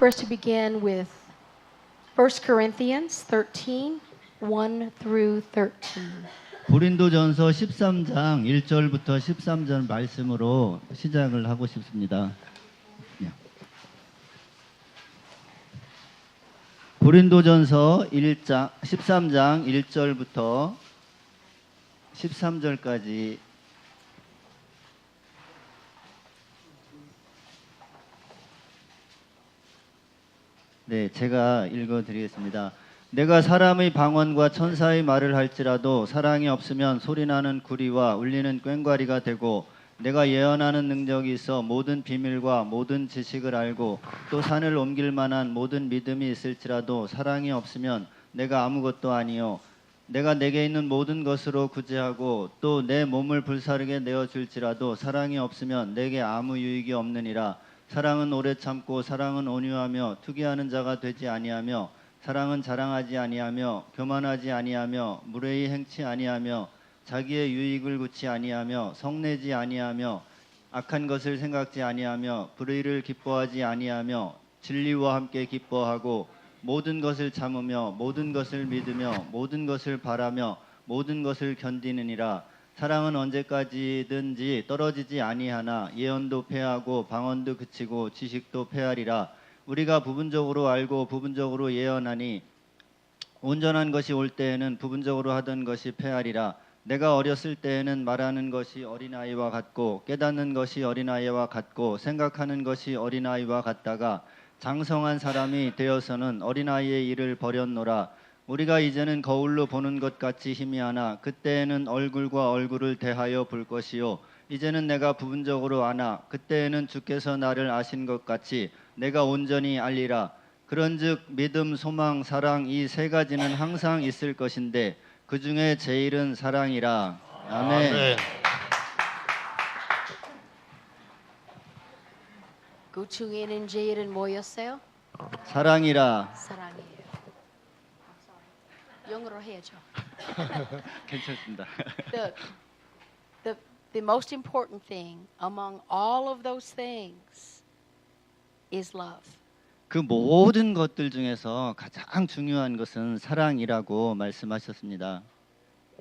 for us to begin with 1 Corinthians 13, 1 through 13. 고린도전서 13장 1절부터 13절 말씀으로 시작을 하고 싶습니다. 고린도전서 13장 1절부터 13절까지 네, 제가 읽어드리겠습니다. 내가 사람의 방언과 천사의 말을 할지라도 사랑이 없으면 소리나는 구리와 울리는 꽹과리가 되고 내가 예언하는 능력이 있어 모든 비밀과 모든 지식을 알고 또 산을 옮길 만한 모든 믿음이 있을지라도 사랑이 없으면 내가 아무것도 아니요 내가 내게 있는 모든 것으로 구제하고 또 내 몸을 불사르게 내어줄지라도 사랑이 없으면 내게 아무 유익이 없느니라. 사랑은 오래 참고 사랑은 온유하며 투기하는 자가 되지 아니하며 사랑은 자랑하지 아니하며 교만하지 아니하며 무례히 행치 아니하며 자기의 유익을 굳이 아니하며 성내지 아니하며 악한 것을 생각지 아니하며 불의를 기뻐하지 아니하며 진리와 함께 기뻐하고 모든 것을 참으며 모든 것을 믿으며 모든 것을 바라며 모든 것을 견디느니라. 사랑은 언제까지든지 떨어지지 아니하나 예언도 패하고 방언도 그치고 지식도 패하리라. 우리가 부분적으로 알고 부분적으로 예언하니 온전한 것이 올 때에는 부분적으로 하던 것이 패하리라. 내가 어렸을 때에는 말하는 것이 어린아이와 같고 깨닫는 것이 어린아이와 같고 생각하는 것이 어린아이와 같다가 장성한 사람이 되어서는 어린아이의 일을 버렸노라. 우리가 이제는 거울로 보는 것 같이 희미하나 그때에는 얼굴과 얼굴을 대하여 볼 것이요 이제는 내가 부분적으로 아나 그때에는 주께서 나를 아신 것 같이 내가 온전히 알리라. 그런즉 믿음, 소망, 사랑 이 세 가지는 항상 있을 것인데 그 중에 제일은 사랑이라. 아멘. 그 중에는 제일은 뭐였어요? 사랑이라. 사랑이에요. 영어로 해야죠. 괜찮습니다. The most important thing among all of those things is love. 그 모든 것들 중에서 가장 중요한 것은 사랑이라고 말씀하셨습니다.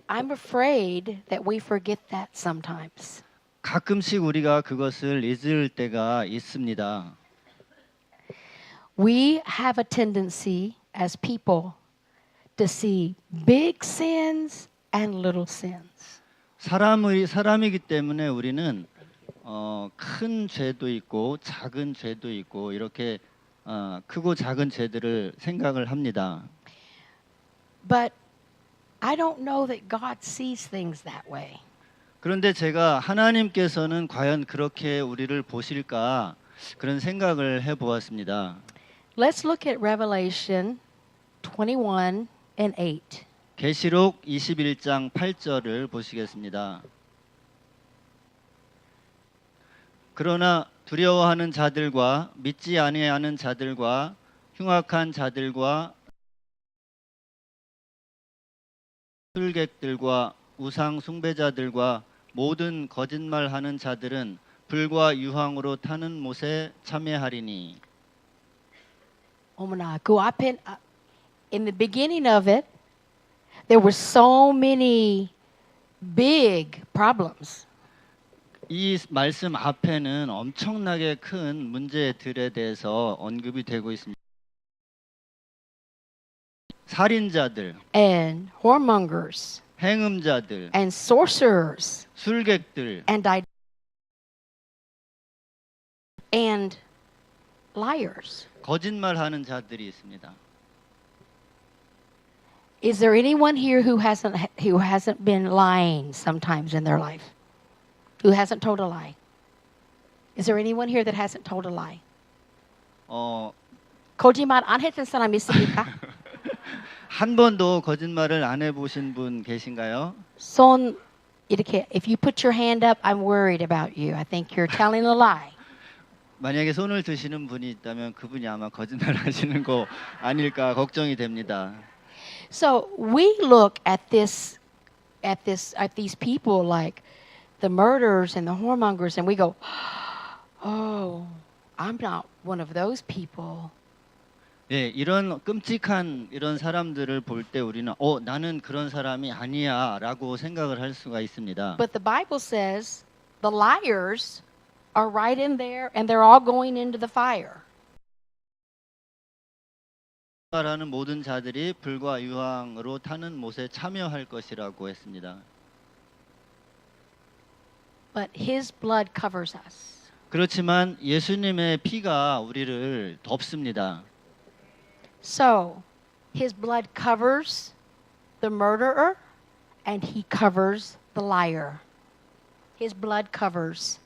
I'm afraid that we forget that sometimes. 가끔씩 우리가 그것을 잊을 때가 있습니다. We have a tendency as people to see big sins and little sins. 사람이기 때문에 우리는 큰 죄도 있고 작은 죄도 있고 이렇게 크고 작은 죄들을 생각을 합니다. But I don't know that God sees things that way. 그런데 제가 하나님께서는 과연 그렇게 우리를 보실까 그런 생각을 해보았습니다. Let's look at Revelation 21 and 8. 계시록 21장 8절을 보시겠습니다. 그러나 두려워하는 자들과 믿지 아니하는 자들과 흉악한 자들과 술객들과 우상 숭배자들과 모든 거짓말하는 자들은 불과 유황으로 타는 못에 참여하리니. 어머나, 그 앞에 in the beginning of it, there were so many big problems. 이 말씀 앞에는 엄청나게 큰 문제들에 대해서 언급이 되고 있습니다. 살인자들, And whoremongers, 행음자들, and sorcerers, 술객들, and liars. 거짓말하는 자들이 있습니다. Is there anyone here who hasn't been lying sometimes in their life? Who hasn't told a lie? Is there anyone here that hasn't told a lie? 거짓말 안 했던 사람 있습니까? 한 번도 거짓말을 안 해보신 분 계신가요? 손 이렇게 if you put your hand up, I'm worried about you. I think you're telling a lie. 만약에 손을 드시는 분이 있다면 그분이 아마 거짓말 하시는 거 아닐까 걱정이 됩니다. So we look at these people like the murderers and the whoremongers, and we go, "Oh, I'm not one of those people. 예, 이런 끔찍한 이런 사람들을 볼 때 우리는 나는 그런 사람이 아니야라고 생각을 할 수가 있습니다. But the Bible says the liars are right in there and they're all going into the fire. 말하는 모든 자들이 불과 유황으로 타는 못에 참여할 것이라고 했습니다. But his blood covers us. 그렇지만 예수님의 피가 우리를 덮습니다. So, his blood covers the murderer and he covers the liar. His blood covers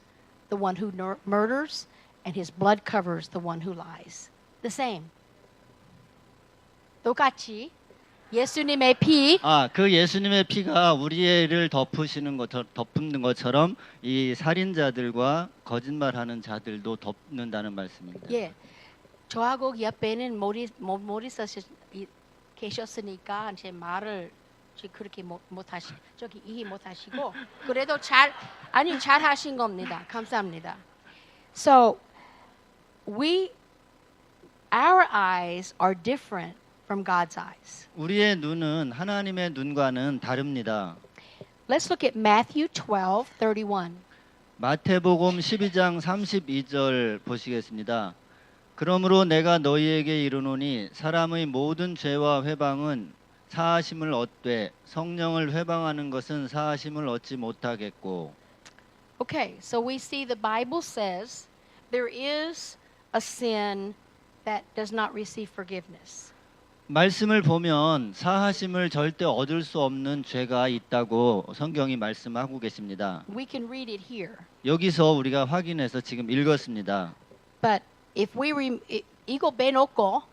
the one who murders and his blood covers the one who lies. The same. 똑같이 예수님의 피 그 예수님의 피가 우리를 덮는 것처럼 이 살인자들과 거짓말하는 자들도 덮는다는 말씀입니다. 예. 저하고 옆에는 모리서 계셨으니까 제 말을 그렇게 못하시 저기 이해 못하시고 그래도 잘 하신 겁니다. 감사합니다. So our eyes are different from God's eyes. 우리의 눈은 하나님의 눈과는 다릅니다. Let's look at Matthew 12:31. 마태복음 12장 32절 보시겠습니다. 그러므로 내가 너희에게 이르노니 사람의 모든 죄와 회방은 사하심을 얻되 성령을 회방하는 것은 사하심을 얻지 못하겠고. Okay, so we see the Bible says there is a sin that does not receive forgiveness. 말씀을 보면 사하심을 절대 얻을 수 없는 죄가 있다고 성경이 말씀하고 계십니다. We can read it here. 여기서 우리가 확인해서 지금 읽었습니다. But if 이거 빼놓고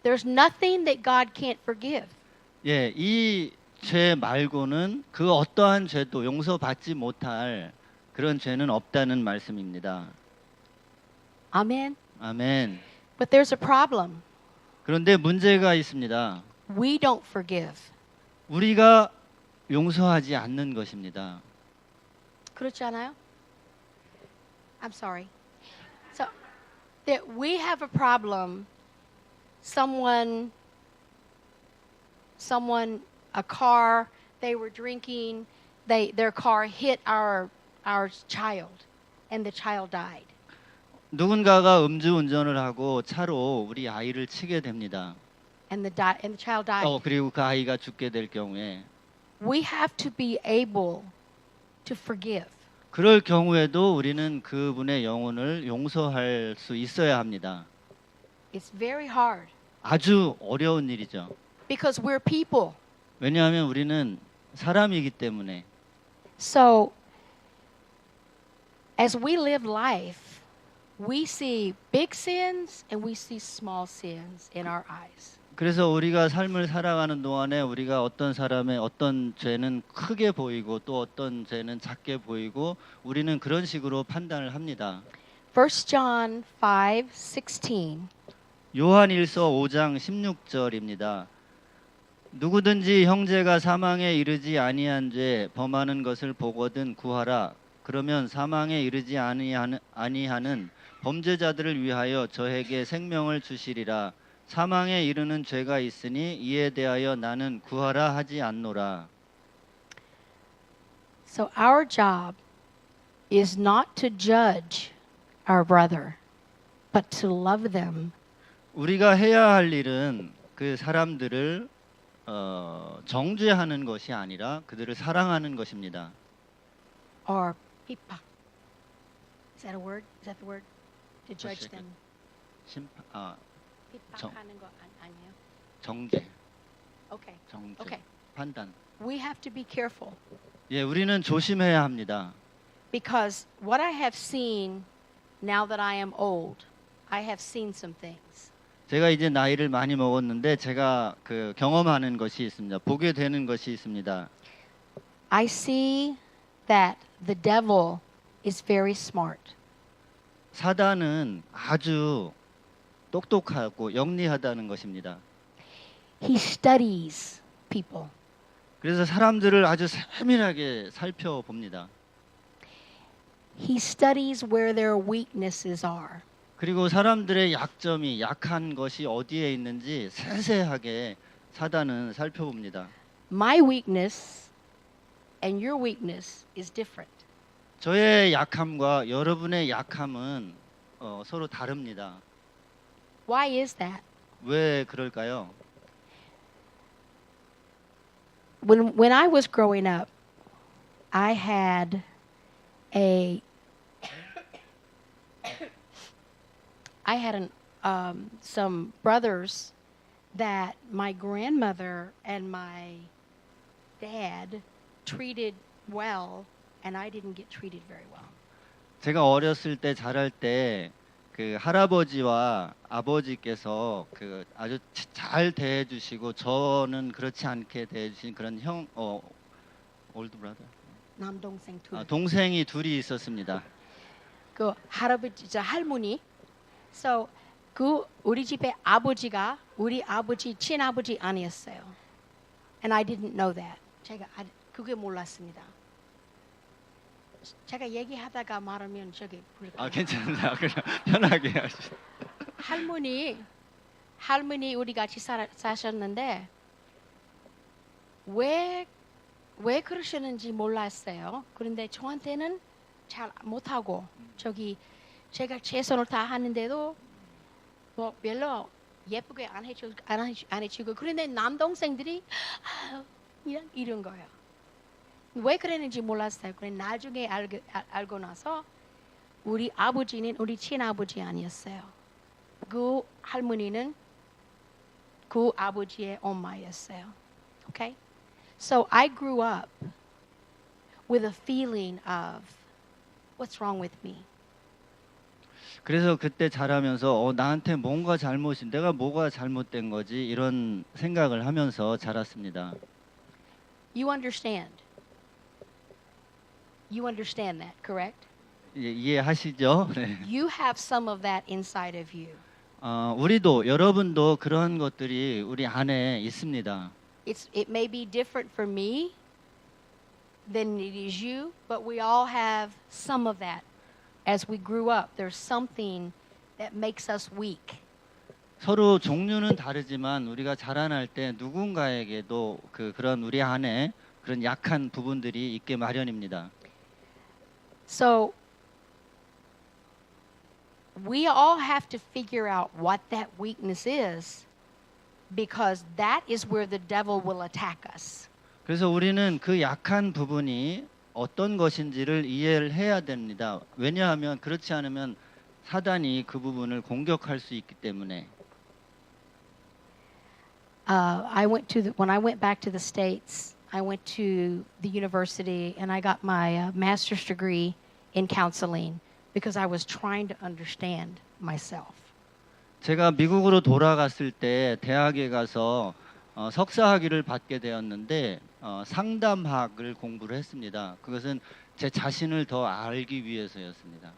there's nothing that God can't forgive. 예, 이 죄 말고는 그 어떠한 죄도 용서받지 못할 그런 죄는 없다는 말씀입니다. 아멘. 아멘. But there's a problem. 그런데 문제가 있습니다. We don't forgive. 우리가 용서하지 않는 것입니다. 그렇지 않아요? I'm sorry. So that we have a problem. A car, they were drinking, their car hit our child and the child died. 누군가가 음주운전을 하고 차로 우리 아이를 치게 됩니다. And the child died. 그리고 그 아이가 죽게 될 경우에 We have to be able to forgive. 그럴 경우에도 우리는 그분의 영혼을 용서할 수 있어야 합니다. It's very hard 아주 어려운 일이죠. because we're people. 왜냐하면 우리는 사람이기 때문에. So as we live life, we see big sins and we see small sins in our eyes. 그래서 우리가 삶을 살아가는 동안에 우리가 어떤 사람의 어떤 죄는 크게 보이고 또 어떤 죄는 작게 보이고 우리는 그런 식으로 판단을 합니다. 1 John 5:16. 요한일서 5장 16절입니다. 누구든지 형제가 사망에 이르지 아니한 죄 범하는 것을 보거든 구하라. 그러면 사망에 이르지 아니하는 범죄자들을 위하여 저에게 생명을 주시리라. 사망에 이르는 죄가 있으니 이에 대하여 나는 구하라 하지 않노라. So our job is not to judge our brother, but to love them. 우리가 해야 할 일은 그 사람들을 정죄하는 것이 아니라 그들을 사랑하는 것입니다. Or 핍박. Is that a word? Is that the word? To judge them. 핍박하는 거 아니에요? 정죄, Okay. 정죄, Okay. 판단. We have to be careful 예, 우리는 조심해야 합니다. because what I have seen now that I am old, I have seen some things. 제가 이제 나이를 많이 먹었는데 제가 그 경험하는 것이 있습니다. 보게 되는 것이 있습니다. I see that the devil is very smart. 사단은 아주 똑똑하고 영리하다는 것입니다. He studies people. 그래서 사람들을 아주 세밀하게 살펴봅니다. He studies where their weaknesses are. 그리고 사람들의 약점이 약한 것이 어디에 있는지 세세하게 사단은 살펴봅니다. My weakness and your weakness is different. 저의 약함과 여러분의 약함은 서로 다릅니다. Why is that? 왜 그럴까요? When I was growing up, I had a I had some brothers that my grandmother and my dad treated well, and I didn't get treated very well. 제가 어렸을 때 자랄 때 그 할아버지와 아버지께서 그 아주 잘 대해주시고 저는 그렇지 않게 대해주신 그런 올드 브라더 남동생 둘. 동생이 둘이 있었습니다. 그 할아버지, 저 할머니. So 그 우리 집에 아버지가 우리 아버지 친아버지 아니었어요. And I didn't know that. 제가 그게 몰랐습니다. 제가 얘기하다가 말하면 저기 불쾌해요. 괜찮습니다. 그냥 편하게 하시죠. 할머니 우리 같이 사셨는데 왜 그러셨는지 몰랐어요. 그런데 저한테는 잘 못하고 저기 제가 최선을 다 하는데도 뭐 별로 예쁘게 안 해주고 그런데 남동생들이 이런 거예요. 왜 그랬는지 몰랐어요. 그래 나중에 알고 나서 우리 아버지는 우리 친아버지 아니었어요. 그 할머니는 그 아버지의 엄마였어요. Okay? So I grew up with a feeling of what's wrong with me? 그래서 그때 자라면서 나한테 뭔가 잘못인 내가 뭐가 잘못된 거지 이런 생각을 하면서 자랐습니다. You understand? You understand that, correct? 이해하시죠? 네. You have some of that inside of you. 우리도 여러분도 그런 것들이 우리 안에 있습니다. It may be different for me than it is you, but we all have some of that. As we grew up, there's something that makes us weak. 서로 종류는 다르지만 우리가 자라날 때 누군가에게도 그런 우리 안에 그런 약한 부분들이 있게 마련입니다. So we all have to figure out what that weakness is, because that is where the devil will attack us. 그래서 우리는 그 약한 부분이 어떤 것인지를 이해를 해야 됩니다. 왜냐하면 그렇지 않으면 사단이 그 부분을 공격할 수 있기 때문에. When I went back to the States, I went to the university and I got my master's degree in counseling because I was trying to understand myself. 제가 미국으로 돌아갔을 때 대학에 가서 석사학위를 받게 되었는데 상담학을 공부를 했습니다. 그것은 제 자신을 더 알기 위해서였습니다.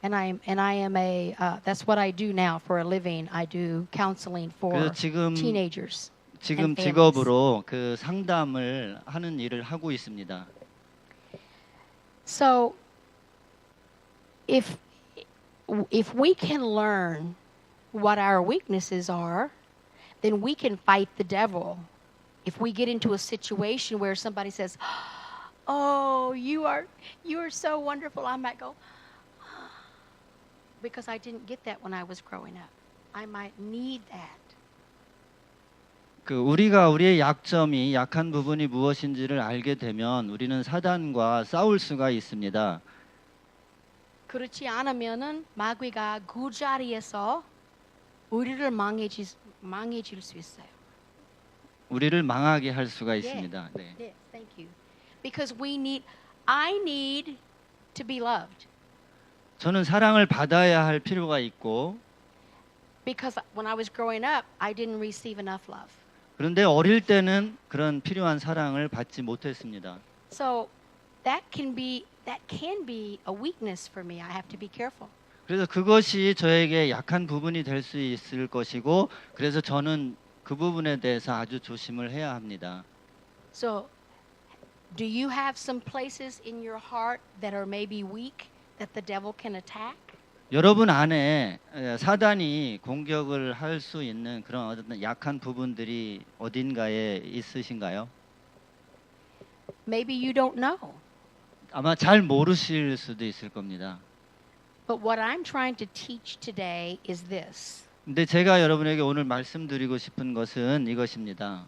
And I am that's what I do now for a living. I do counseling for 그래서 지금 teenagers. 지금 and families. 직업으로 그 상담을 하는 일을 하고 있습니다. So if we can learn what our weaknesses are, then we can fight the devil. If we get into a situation where somebody says, "Oh, you are so wonderful," I might go, because I didn't get that when I was growing up. I might need that. 우리가 우리의 약점이 약한 부분이 무엇인지를 알게 되면 우리는 사단과 싸울 수가 있습니다. 그렇지 않으면은 마귀가 그 자리에서 우리를 망해질 수 있어요. 우리를 망하게 할 수가 있습니다. 네. Yes, thank you. Because I need to be loved. 저는 사랑을 받아야 할 필요가 있고 Because when I was growing up, I didn't receive enough love. 그런데 어릴 때는 그런 필요한 사랑을 받지 못했습니다. So that can be a weakness for me. I have to be careful. 그래서 그것이 저에게 약한 부분이 될 수 있을 것이고 그래서 저는 그 부분에 대해서 아주 조심을 해야 합니다. So do you have some places in your heart that are maybe weak that the devil can attack? 여러분 안에 사단이 공격을 할 수 있는 그런 어떤 약한 부분들이 어딘가에 있으신가요? Maybe you don't know. 아마 잘 모르실 수도 있을 겁니다. But what I'm trying to teach today is this. 근데 제가 여러분에게 오늘 말씀드리고 싶은 것은 이것입니다.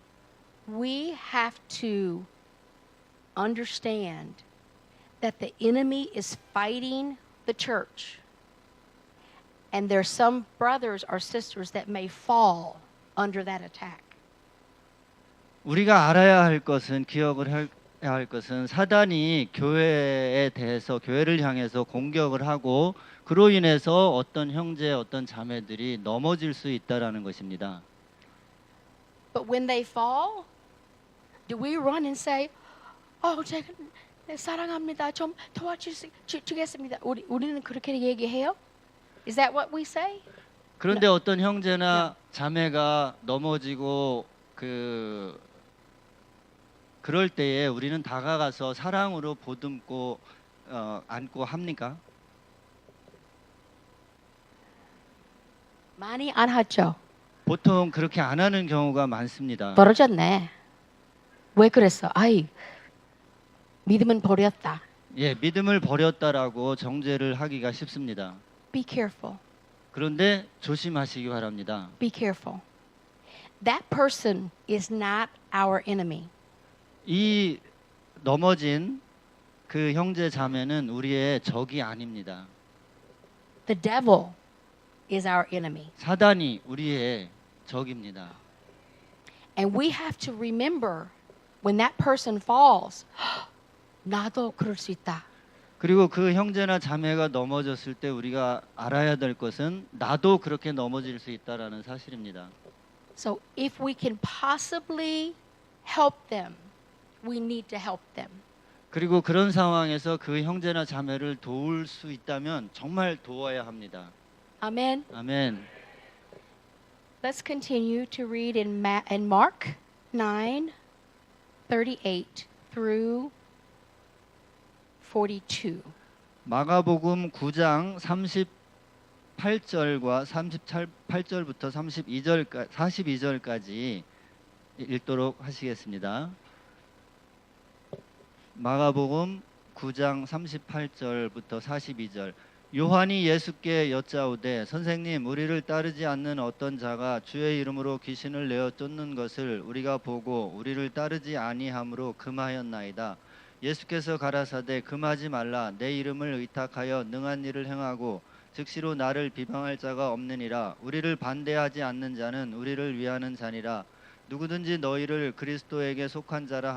We have to understand that the enemy is fighting the church. And there's some brothers or sisters that may fall under that attack. 우리가 알아야 할 것은 해야 할 것은 사단이 교회에 대해서 교회를 향해서 공격을 하고 그로 인해서 어떤 형제 어떤 자매들이 넘어질 수 있다라는 것입니다. But when they fall, do we run and say, 제가 사랑합니다. 좀 도와주겠습니다. 우리는 그렇게 얘기해요? Is that what we say? 그런데 어떤 형제나 자매가 넘어지고 그럴 때에 우리는 다가가서 사랑으로 보듬고 안고 합니까? 많이 안 하죠. 보통 그렇게 안 하는 경우가 많습니다. 벌어졌네. 왜 그랬어? 믿음은 버렸다. 예, 믿음을 버렸다라고 정죄를 하기가 쉽습니다. Be careful. 그런데 조심하시기 바랍니다. Be careful. That person is not our enemy. 이 넘어진 그 형제 자매는 우리의 적이 아닙니다. The devil is our enemy. 사단이 우리의 적입니다. And we have to remember when that person falls, 나도 그럴 수 있다. 그리고 그 형제나 자매가 넘어졌을 때 우리가 알아야 될 것은 나도 그렇게 넘어질 수 있다라는 사실입니다. So if we can possibly help them, we need to help them. 그리고 그런 상황에서 그 형제나 자매를 도울 수 있다면 정말 도와야 합니다. Amen. 아멘. Let's continue to read in Mark 9:38 through 42. 마가복음 9장 38절과 38절부터 42절까지 읽도록 하시겠습니다. 마가복음 9장 38절부터 42절. 요한이 예수께 여짜오되 선생님 우리를 따르지 않는 어떤 자가 주의 이름으로 귀신을 내어 쫓는 것을 우리가 보고 우리를 따르지 아니함으로 금하였나이다. 예수께서 가라사대 금하지 말라. 내 이름을 의탁하여 능한 일을 행하고 즉시로 나를 비방할 자가 없느니라. 우리를 반대하지 않는 자는 우리를 위하는 자니라. 누구든지 너희를 그리스도에게 속한 자라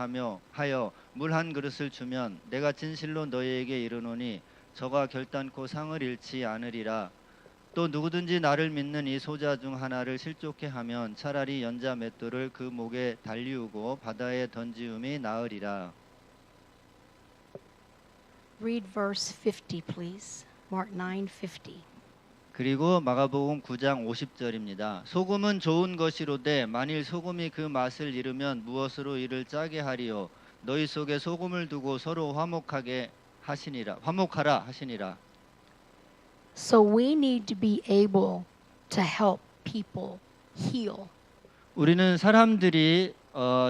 하여 물 한 그릇을 주면 내가 진실로 너희에게 이르노니 저가 결단코 상을 잃지 않으리라. 또 누구든지 나를 믿는 이 소자 중 하나를 실족해 하면 차라리 연자 맷돌을 그 목에 달리우고 바다에 던지움이 나으리라. Read verse 50, please. Mark 9:50. 그리고 마가복음 9장 50절입니다. 소금은 좋은 것이로되 만일 소금이 그 맛을 잃으면 무엇으로 이를 짜게 하리요. 너희 속에 소금을 두고 서로 화목하라 하시니라. So we need to be able to help people heal. 우리는 사람들이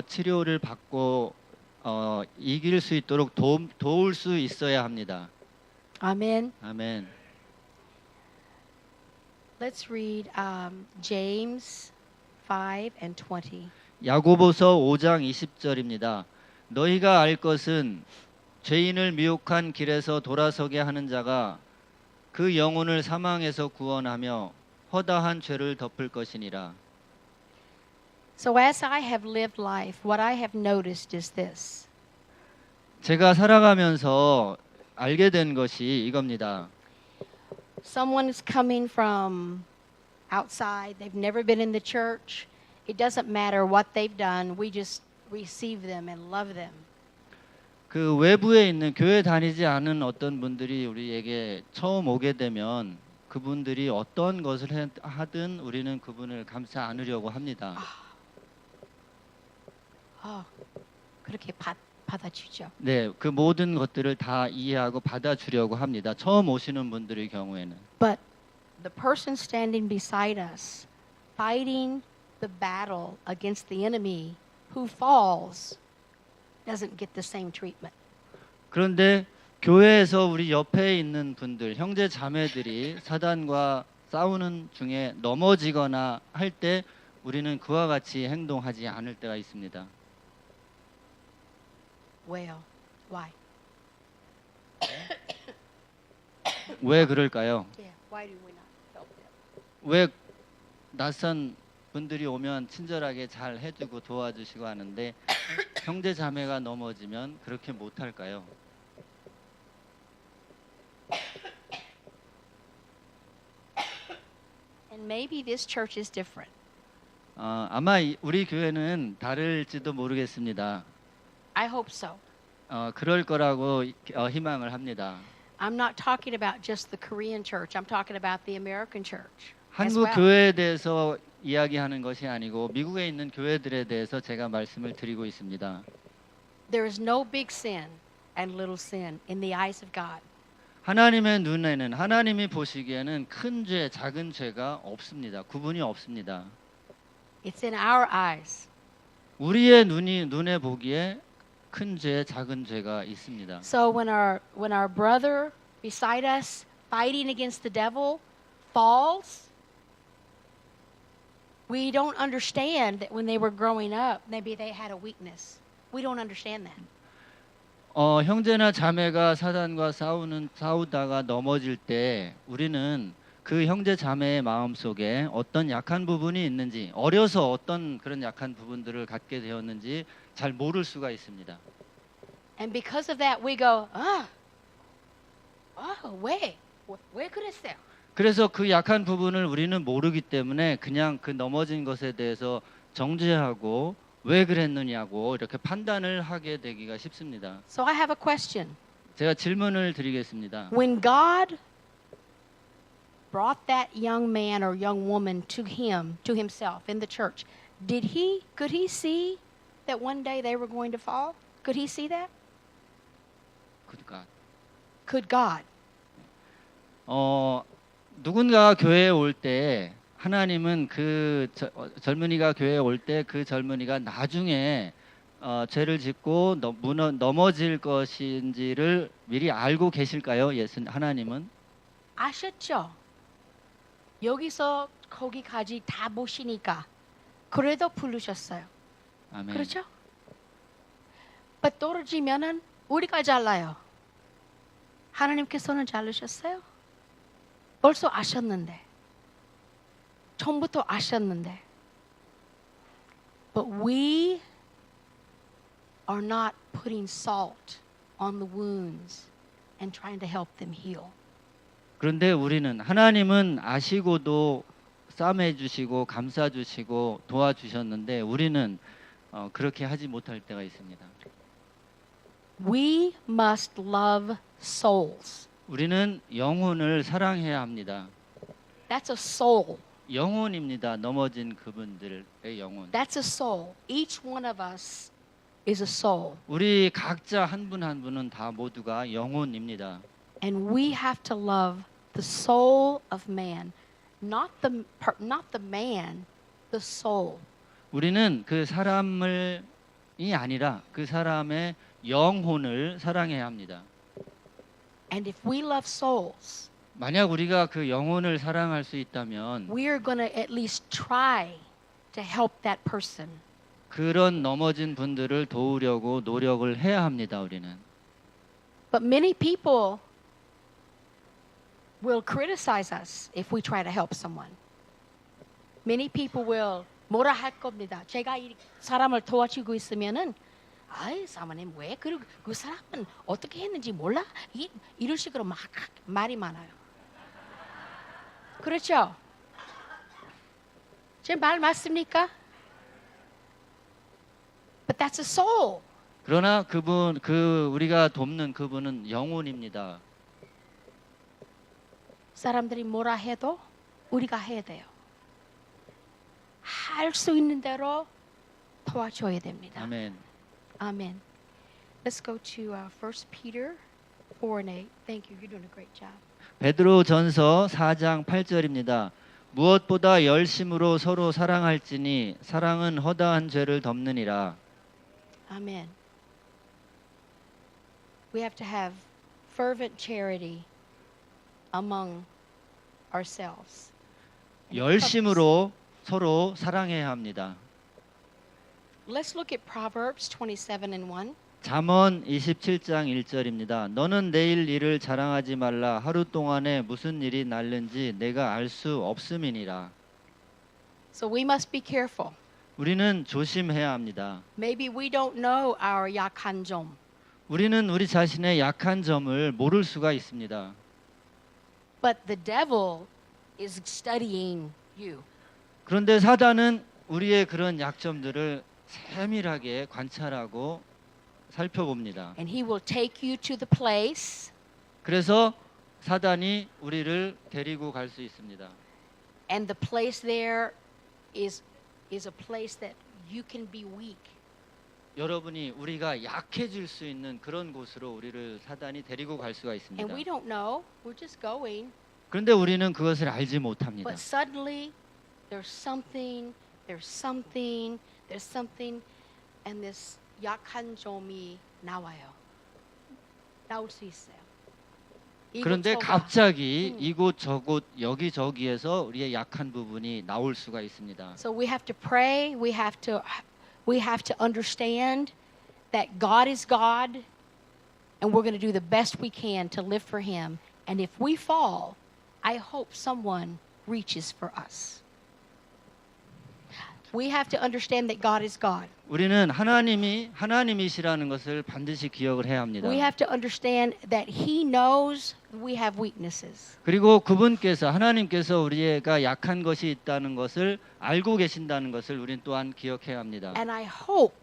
치료를 받고 이길 수 있도록 도울 수 있어야 합니다. Amen. 아멘. Let's read James 5:20. 야고보서 5장 20절입니다. 너희가 알 것은 죄인을 미혹한 길에서 돌아서게 하는 자가 그 영혼을 사망에서 구원하며 허다한 죄를 덮을 것이니라. So as I have lived life, what I have noticed is this. 제가 살아가면서 알게 된 것이 이겁니다. Someone is coming from outside. They've never been in the church. It doesn't matter what they've done. We just receive them and love them. 그 외부에 있는 교회 다니지 않은 어떤 분들이 우리에게 처음 오게 되면 그분들이 어떤 것을 하든 우리는 그분을 감싸 안으려고 합니다. 그렇게 받아주죠. 네, 그 모든 것들을 다 이해하고 받아주려고 합니다. 처음 오시는 분들의 경우에는. But the person standing beside us, fighting the battle against the enemy who falls, doesn't get the same treatment. 그런데 교회에서 우리 옆에 있는 분들, 형제 자매들이 사단과 싸우는 중에 넘어지거나 할 때 우리는 그와 같이 행동하지 않을 때가 있습니다. Well, why? 왜 그럴까요? Yeah, why do we not help them? 왜 낯선 분들이 오면 친절하게 잘 해주고 도와주시고 하는데 형제 자매가 넘어지면 그렇게 못할까요? And maybe this church is different. 아마 우리 교회는 다를지도 모르겠습니다. I hope so. 그럴 거라고 희망을 합니다. I'm not talking about just the Korean church. I'm talking about the American church. as 한국 well. 교회에 대해서 이야기하는 것이 아니고 미국에 있는 교회들에 대해서 제가 말씀을 드리고 있습니다. There is no big sin and little sin in the eyes of God. 하나님의 눈에는 하나님이 보시기에는 큰 죄, 작은 죄가 없습니다. 구분이 없습니다. It's in our eyes. 우리의 눈에 보기에 큰 죄, 작은 죄가 있습니다. So when our brother beside us fighting against the devil falls, we don't understand that when they were growing up, maybe they had a weakness. We don't understand that. 형제나 자매가 사단과 싸우다가 넘어질 때 우리는 그 형제 자매의 마음 속에 어떤 약한 부분이 있는지 어려서 어떤 그런 약한 부분들을 갖게 되었는지 잘 모를 수가 있습니다. And because of that, we go, 왜 그랬어요? 그래서 그 약한 부분을 우리는 모르기 때문에 그냥 그 넘어진 것에 대해서 정죄하고 왜 그랬느냐고 이렇게 판단을 하게 되기가 쉽습니다. So I have a question. 제가 질문을 드리겠습니다. When God brought that young man or young woman to himself in the church, could he see that one day they were going to fall? Could he see that? 그러니까 Could God? 누군가 교회에 올 때 하나님은 그 젊은이가 교회에 올 때 그 젊은이가 나중에 죄를 짓고 넘어질 것인지를 미리 알고 계실까요? 하나님은? 아셨죠? 여기서 거기까지 다 보시니까 그래도 부르셨어요. 아멘. 그렇죠? But 떨어지면은 우리가 잘라요. 하나님께서는 자르셨어요? 벌써 아셨는데. 처음부터 아셨는데. But we are not putting salt on the wounds and trying to help them heal. 그런데 우리는 하나님은 아시고도 싸매 주시고 감싸 주시고 도와주셨는데 우리는 그렇게 하지 못할 때가 있습니다. We must love souls. 우리는 영혼을 사랑해야 합니다. That's a soul. 영혼입니다. 넘어진 그분들의 영혼. That's a soul. Each one of us is a soul. 우리 각자 한 분 한 분은 다 모두가 영혼입니다. And we have to love the soul of man, not the man, the soul. 우리는 그 사람이 아니라 그 사람의 영혼을 사랑해야 합니다. And if we love souls, 만약 우리가 그 영혼을 사랑할 수 있다면 we are going to at least try to help that person. 그런 넘어진 분들을 도우려고 노력을 해야 합니다. 우리는. But many people will criticize us if we try to help someone. Many people will 뭐라 할 겁니다. 제가 이 사람을 도와주고 있으면은 아이 사모님 왜 그 사람은 어떻게 했는지 몰라? 이런 식으로 막 말이 많아요. 그렇죠? 제 말 맞습니까? But that's a soul. 그러나 우리가 돕는 그분은 영혼입니다. 사람들이 뭐라 해도 우리가 해야 돼요. 할 수 있는 대로 도와줘야 됩니다. 아멘. Amen. Let's go to 1 Peter 4 and 8. Thank you. You're doing a great job. 베드로전서 4장 8절입니다. 무엇보다 열심으로 서로 사랑할지니 사랑은 허다한 죄를 덮느니라. Amen. We have to have fervent charity among ourselves. And it 열심으로 서로 사랑해야 합니다. covers- Let's look at Proverbs 27 and 1. 잠언 27장 1절입니다. 너는 내일 일을 자랑하지 말라. 하루 동안에 무슨 일이 날는지 내가 알 수 없음이니라. So we must be careful. 우리는 조심해야 합니다. Maybe we don't know our 약한 점. 우리는 우리 자신의 약한 점을 모를 수가 있습니다. But the devil is studying you. 그런데 사단은 우리의 그런 약점들을 세밀하게 관찰하고 살펴봅니다. And he will take you to the place 그래서 사단이 우리를 데리고 갈 수 있습니다. and the place there is a place that you can be weak. 여러분이 우리가 약해질 수 있는 그런 곳으로 우리를 사단이 데리고 갈 수가 있습니다. And we don't know. We're just going. 그런데 우리는 그것을 알지 못합니다. But suddenly there's something, and this 약한 점이 나와요. 나올 수 있어요. 그런데 이곳저곳. 갑자기 이곳 저곳 여기저기에서 우리의 약한 부분이 나올 수가 있습니다. So we have to pray. We have to understand that God is God, and we're going to do the best we can to live for Him. And if we fall, I hope someone reaches for us. We have to understand that God is God. 우리는 하나님이시라는 것을 반드시 기억을 해야 합니다. We have to understand that He knows we have weaknesses. 그리고 그분께서 하나님께서 우리가 약한 것이 있다는 것을 알고 계신다는 것을 우리는 또한 기억해야 합니다. And I hope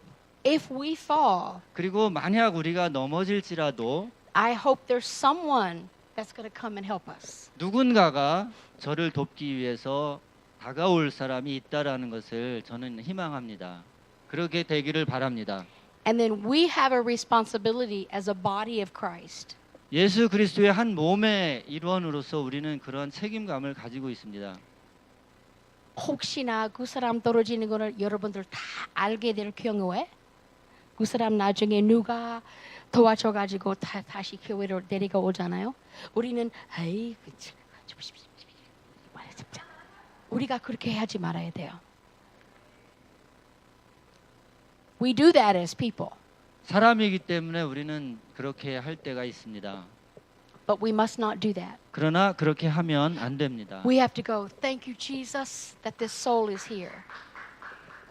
if we fall, 그리고 만약 우리가 넘어질지라도 I hope there's someone that's going to come and help us. 누군가가 저를 돕기 위해서 다가올 사람이 있다라는 것을 저는 희망합니다. 그렇게 되기를 바랍니다. And then we have a responsibility as a body of Christ 예수 그리스도의 한 몸의 일원으로서 우리는 그런 책임감을 가지고 있습니다. 혹시나 그 사람 떨어지는 거를 여러분들 다 알게 될 경우에 그 사람 나중에 누가 도와줘가지고 다시 교회로 데리고 오잖아요. 우리는 에이 우리가 그렇게 하지 말아야 돼요. We do that as people, 사람이기 때문에 우리는 그렇게 할 때가 있습니다. but we must not do that. 그러나 그렇게 하면 안 됩니다. We have to go, thank you, Jesus, that this soul is here.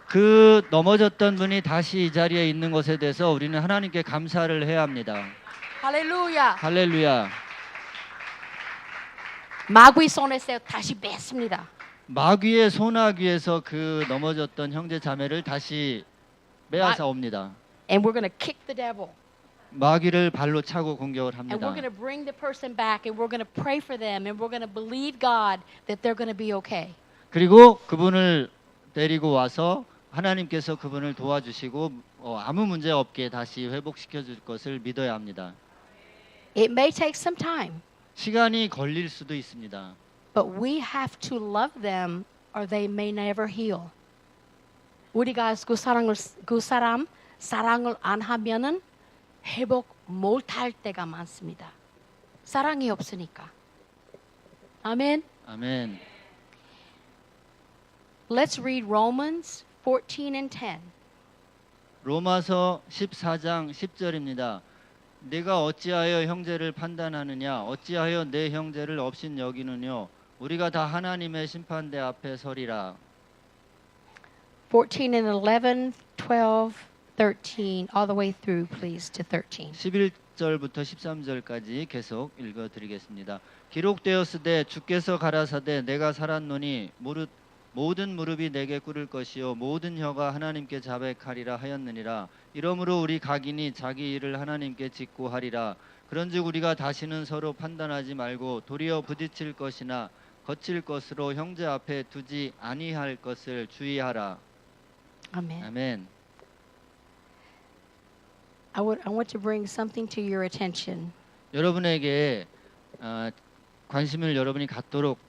그 넘어졌던 분이 다시 이 자리에 있는 것에 대해서 우리는 하나님께 감사를 해야 합니다. 할렐루야. 할렐루야. 마귀 손에서 다시 뺐습니다. 마귀의 소나귀에서 그 넘어졌던 형제 자매를 다시 빼앗아 옵니다. And we're going to kick the devil. 마귀를 발로 차고 공격을 And 합니다. we're going to bring the person back and we're going to pray for them and we're going to believe God that they're going to be okay. 그리고 그분을 데리고 와서 하나님께서 그분을 도와주시고 아무 문제 없게 다시 회복시켜 줄 것을 믿어야 합니다. It may take some time, 시간이 걸릴 수도 있습니다. but we have to love them or they may never heal. 우리가 그 사람 사랑을 안 하면은 회복 못할 때가 많습니다. 사랑이 없으니까. 아멘. 아멘. Let's read Romans 14 and 10. 로마서 14장 10절입니다. 내가 어찌하여 형제를 판단하느냐 어찌하여 내 형제를 업신 여기느뇨 우리가 다 하나님의 심판대 앞에 서리라. 14 and 11, 12, 13, all the way through, please, to 13. 11절부터 13절까지 계속 읽어드리겠습니다. 기록되었으되 주께서 가라사대 내가 살았노니 모든 무릎이 내게 꿇을 것이요 모든 혀가 하나님께 자백하리라 하였느니라. 이러므로 우리 각인이 자기 일을 하나님께 짓고 하리라. 그런즉 우리가 다시는 서로 판단하지 말고 도리어 부딪힐 것이나 거칠 것으로 형제 앞에 두지 아니할 것을 주의하라. Amen. 아멘. I want to bring something to your attention. 여러분에게 관심을 여러분이 갖도록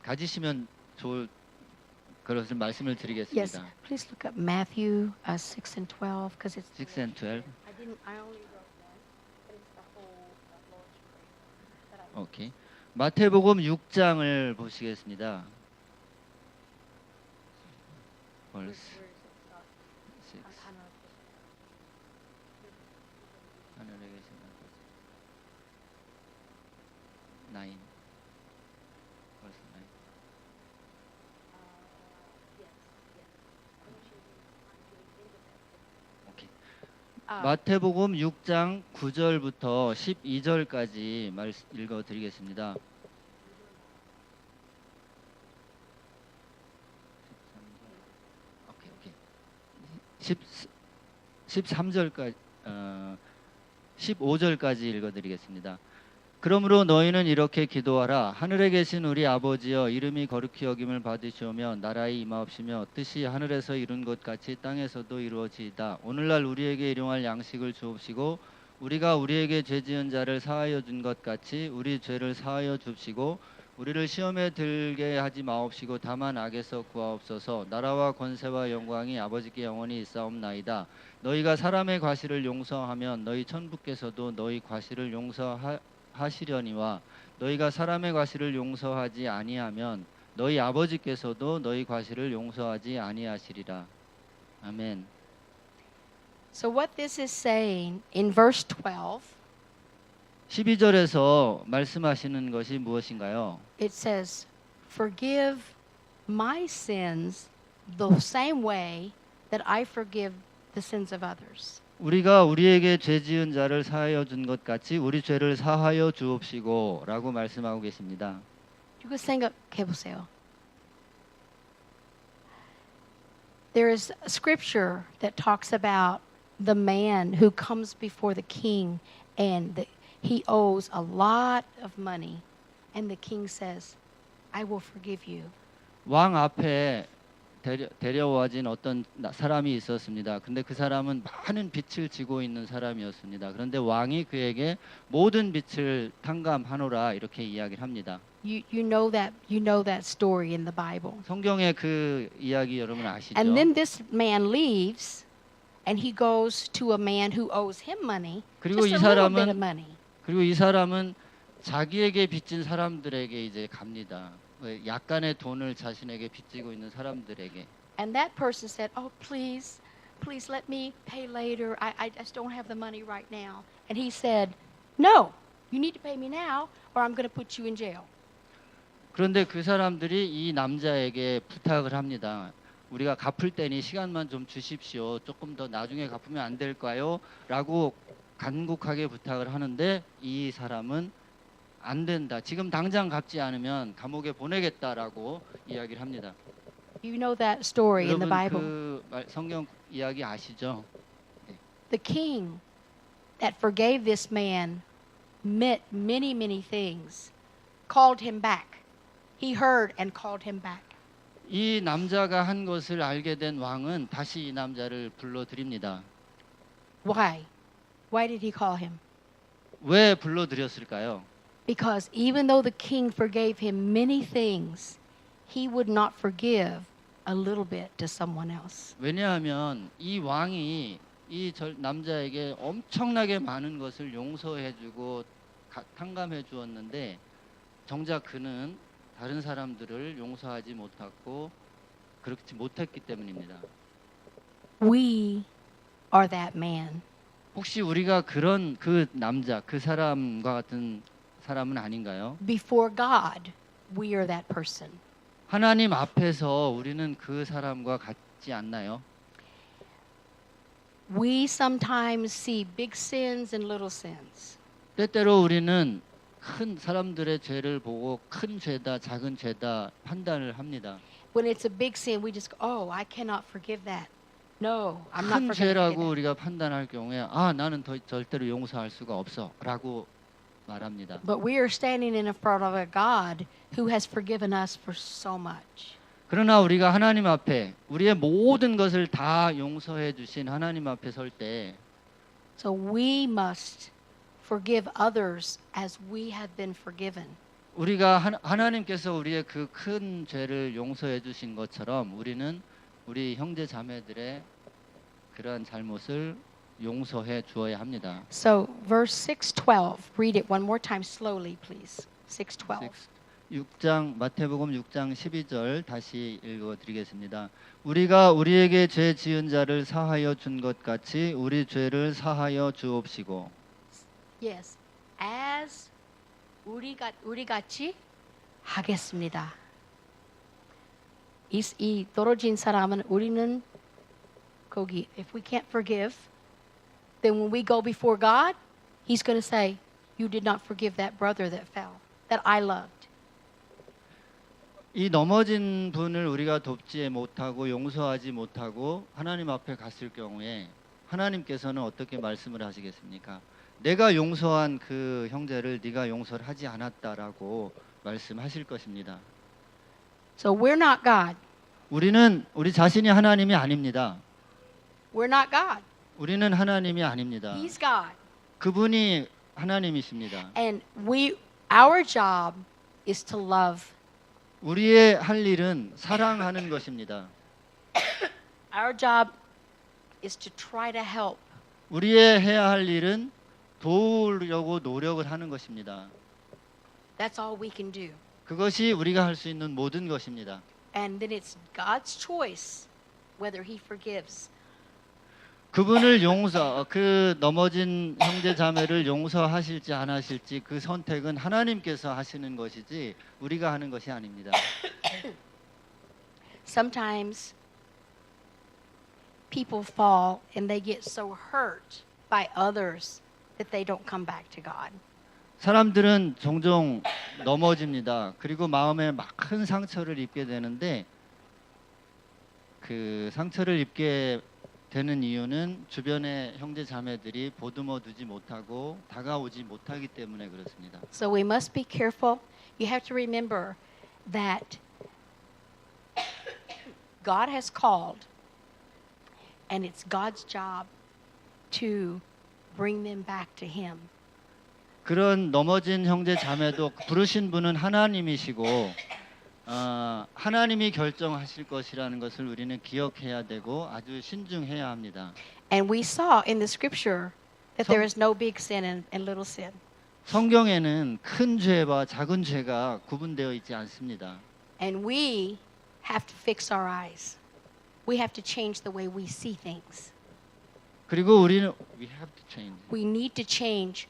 가지시면 좋을 그것을 말씀을 Yes, 드리겠습니다. please look up Matthew 6 and 12 because it's 6 and 12. I only wrote one, but it's the whole Lord's Prayer that I 오케이. 마태복음 6장을 보시겠습니다. Verse 6. 하늘에 계신 아버지. 9. Verse 9. 오케이. 마태복음 6장 9절부터 12절까지 읽어 드리겠습니다. 13절까지 15절까지 읽어 드리겠습니다. 그러므로 너희는 이렇게 기도하라. 하늘에 계신 우리 아버지여, 이름이 거룩히 여김을 받으시오며 나라의 임하옵시며 뜻이 하늘에서 이룬 것 같이 땅에서도 이루어지이다. 오늘날 우리에게 일용할 양식을 주옵시고 우리가 우리에게 죄 지은 자를 사하여 준 것 같이 우리 죄를 사하여 줍시고 우리를 시험에 들게 하지 마옵시고 다만 악에서 구하옵소서. 나라와 권세와 영광이 아버지께 영원히 있사옵나이다. 너희가 사람의 과실을 용서하면 너희 천부께서도 너희 과실을 용서하시려니와 너희가 사람의 과실을 용서하지 아니하면 너희 아버지께서도 너희 과실을 용서하지 아니하시리라. 아멘. So what this is saying in verse 12, 12절에서 말씀하시는 것이 무엇인가요? it says, "Forgive my sins the same way that I forgive the sins of others." 우리가 우리에게 죄 지은 자를 사하여 준 것 같이 우리 죄를 사하여 주옵시고 라고 말씀하고 계십니다. 이거 생각해 보세요. There is a scripture that talks about the man who comes before the king and he owes a lot of money and the king says, "I will forgive you." 왕 앞에 데려와진 어떤 사람이 있었습니다. 근데 그 사람은 많은 빚을 지고 있는 사람이었습니다. 그런데 왕이 그에게 모든 빚을 탕감하노라 이렇게 이야기를 합니다. You know that story in the Bible. 성경의 그 이야기 여러분 아시죠? And then this man leaves and he goes to a man who owes him money. 그리고 Just 이 a little bit of 사람은 money. 그리고 이 사람은 자기에게 빚진 사람들에게 이제 갑니다. 약간의 돈을 자신에게 빚지고 있는 사람들에게. And that person said, "Oh, please let me pay later. I just don't have the money right now." And he said, "No, you need to pay me now or I'm going to put you in jail." 그런데 그 사람들이 이 남자에게 부탁을 합니다. 우리가 갚을 때니 시간만 좀 주십시오. 조금 더 나중에 갚으면 안 될까요? 라고 간곡하게 부탁을 하는데 이 사람은 안 된다. 지금 당장 갚지 않으면 감옥에 보내겠다라고 이야기를 합니다. You know that story in the Bible. 그 성경 이야기 아시죠? The king that forgave this man meant many things. Called him back. He heard and called him back. 이 남자가 한 것을 알게 된 왕은 다시 이 남자를 불러들입니다. Why? Why did he call him? 왜 불러들였을까요? Because even though the king forgave him many things, he would not forgive a little bit to someone else. 왜냐하면 이 왕이 이 남자에게 엄청나게 많은 것을 용서해주고 탕감해 주었는데 정작 그는 다른 사람들을 용서하지 못했고 그렇지 못했기 때문입니다. We are that man. 혹시 우리가 그런 그 남자, 그 사람과 같은 사람은 아닌가요? Before God, we are that person. 하나님 앞에서 우리는 그 사람과 같지 않나요? We sometimes see big sins and little sins. 때때로 우리는 큰 사람들의 죄를 보고 큰 죄다, 작은 죄다 판단을 합니다. When it's a big sin, we just go, "Oh, I cannot forgive that." No, I'm not 큰 forgiving 죄라고 that. 우리가 판단할 경우에 나는 절대로 용서할 수가 없어라고 말합니다. But we are standing in front of a God who has forgiven us for so much. 그러나 우리가 하나님 앞에 우리의 모든 것을 다 용서해 주신 하나님 앞에 설 때 So we must forgive others as we have been forgiven. 우리가 하나님께서 우리의 그 큰 죄를 용서해 주신 것처럼 우리는 우리 형제 자매들의 그러한 잘못을 용서해 주어야 합니다. So verse 6:12. Read it one more time slowly, please. 6:12. 6장 마태복음 6장 12절 다시 읽어 드리겠습니다. 우리가 우리에게 죄 지은 자를 사하여 준 것 같이 우리 죄를 사하여 주옵시고. Yes. As 우리 같이 하겠습니다. 이 떨어진 사람은 우리는 거기 if we can't forgive, then when we go before God, he's going to say, you did not forgive that brother that fell, that I loved. 이 넘어진 분을 우리가 돕지 못하고 용서하지 못하고 하나님 앞에 갔을 경우에 하나님께서는 어떻게 말씀을 하시겠습니까? 내가 용서한 그 형제를 네가 용서를 하지 않았다라고 말씀하실 것입니다. So we're not God. 우리는 우리 자신이 하나님이 아닙니다. We're not God. 우리는 하나님이 아닙니다. He's God. 그분이 하나님이십니다. And our job is to love. 우리의 할 일은 사랑하는 것입니다. Our job is to try to help. 우리의 해야 할 일은 도우려고 노력을 하는 것입니다. That's all we can do. 그것이 우리가 할 수 있는 모든 것입니다. And then it's God's choice whether he forgives. 그분을 그 넘어진 형제 자매를 용서하실지 안 하실지 그 선택은 하나님께서 하시는 것이지 우리가 하는 것이 아닙니다. Sometimes people fall and they get so hurt by others that they don't come back to God. 사람들은 종종 넘어집니다. 그리고 마음에 막 큰 상처를 입게 되는데 그 상처를 입게 되는 이유는 주변의 형제 자매들이 보듬어 두지 못하고 다가오지 못하기 때문에 그렇습니다. So we must be careful. You have to remember that God has called and it's God's job to bring them back to him. 그런 넘어진 형제 자매도 부르신 분은 하나님이시고 하나님이 결정하실 것이라는 것을 우리는 기억해야 되고 아주 신중해야 합니다. And we saw in the scripture that there is no big sin and little sin. 성경에는 큰 죄와 작은 죄가 구분되어 있지 않습니다. And we have to fix our eyes. We have to change the way we see things. 그리고 우리는 we have to change. We need to change.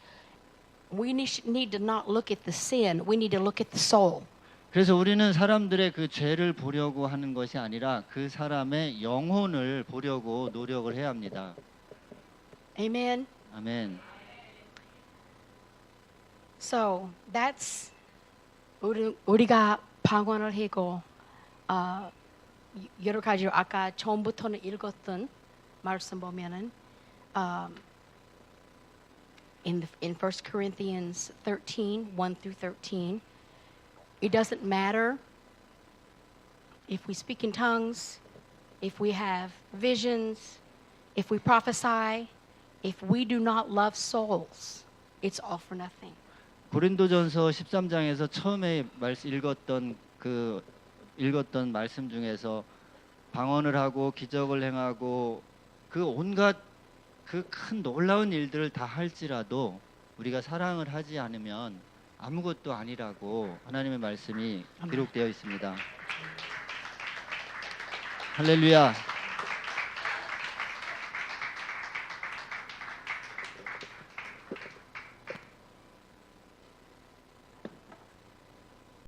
We need to not look at the sin. We need to look at the soul. 그래서 우리는 사람들의 그 죄를 보려고 하는 것이 아니라 그 사람의 영혼을 보려고 노력을 해야 합니다. Amen. 아멘. So that's 우리가 방언을 하고 여러 가지로 아까 처음부터는 읽었던 말씀 보면은 in 1 Corinthians 13, 1 through 13, it doesn't matter if we speak in tongues, if we have visions, if we prophesy, if we do not love souls, it's all for nothing. 고린도전서 13장에서 처음에 읽었던 말씀 중에서 방언을 하고 기적을 행하고 그 온갖 그 큰 놀라운 일들을 다 할지라도 우리가 사랑을 하지 않으면 아무것도 아니라고 하나님의 말씀이 기록되어 있습니다. 할렐루야.